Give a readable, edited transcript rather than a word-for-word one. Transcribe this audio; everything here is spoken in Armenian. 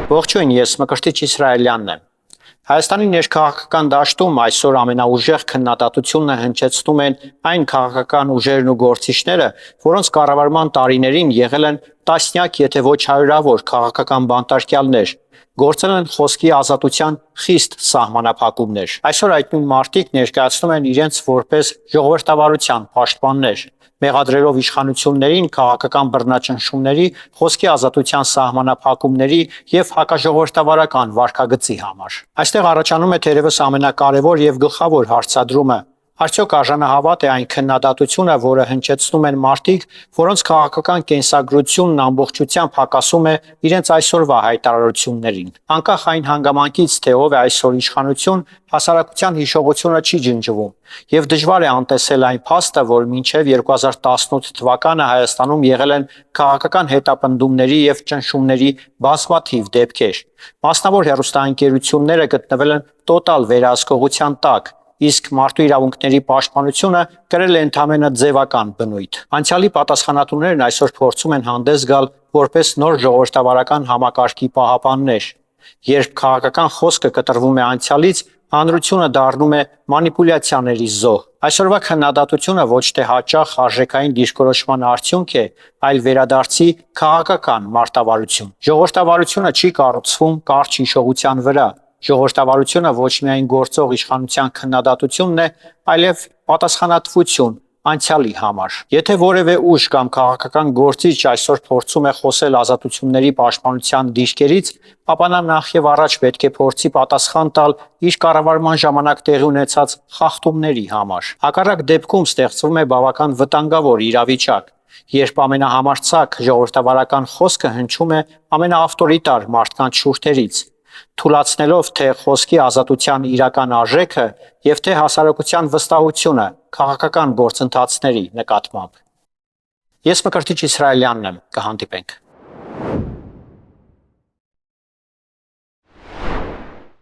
Ողջույն, ես Մկրտիչ Իսրայելյանն եմ։ Հայաստանի ներքաղաքական դաշտում այսօր ամենաուժեղ քննադատությունն է հնչեցնում են այն քաղաքական ուժերն ու գործիչները, որոնց կառավարման տարիներին եղել են տասնյակ, եթե ոչ հարյուրավոր քաղաքական բանտարկյալներ, գործել են խոսքի ազատության խիստ սահմանափակումներ։ Այսօր այդ նույն մարդիկ ներկայացնում են իրենց որպես ժողովրդավարության պաշտպաններ, մեղադրելով իշխանություններին քաղաքական բռնաճնշումների, խոսքի ազատության սահմանափակումների և հակաժողովրդավարական վարքագծի համար։ Այստեղ առաջանում է թերևս ամենակարևոր և գլխավոր հարցադրումը. արդյոք արժանահավատ է այն քննադատությունը, որը հնչեցնում են մարդիկ, որոնց քաղաքական կենսագրությունն ամբողջությամբ հակասում է իրենց այսօրվա հայտարարություններին։ Անկախ այն հանգամանքից, թե ով է այսօր իշխանություն, հասարակության հիշողությունը չի ջնջվում, և դժվար է անտեսել այն փաստը, որ մինչև 2018 թվականը Հայաստանում եղել են քաղաքական հետապնդումների և ճնշումների բազմաթիվ դեպքեր։ Մասնավոր հեռուստաընկերությունները գտնվել են տոտալ վերահսկողության տակ, իսկ մարդու իրավունքների պաշտպանությունը կրել է ընդամենը ձևական բնույթ։ Անցյալի պատասխանատուներն այսօր փորձում են հանդես գալ որպես նոր ժողովրդավարական համակարգի պահապաններ։ Երբ քաղաքական խոսքը կտրվում է անցյալից, հանրությունը դառնում է մանիպուլյացիաների զոհ։ Այսօրվա քննադատությունը ոչ թե հաճախ արժեքային դիրքորոշման արդյունք է, այլ վերադարձի քաղաքական մարտավարություն։ Ժողովրդավարությունը չի կառուցվում կարճ հիշողության վրա։ Ժողովրդավարությունը ոչ միայն գործող իշխանության քննադատությունն է, այլև պատասխանատվություն անցյալի համար։ Եթե որևէ ուժ կամ քաղաքական գործիչ այսօր փորձում է խոսել ազատությունների պաշտպանության դիրքերից, ապա նա նախ և առաջ պետք է փորձի պատասխան տալ իր կառավարման ժամանակ տեղի ունեցած խախտումների համար։ Հակառակ դեպքում ստեղծվում է բավական վտանգավոր իրավիճակ, երբ ամենահամարձակ ժողովրդավարական խոսքը հնչում է ամենաավտորիտար մարդկանց շուրթերից, թուլացնելով թե խոսքի ազատության իրական արժեքը և թե հասարակության վստահությունը քաղաքական գործընթացների նկատմամբ։ Ես Մկրտիչ Իսրայելյանն եմ, կհանդիպենք։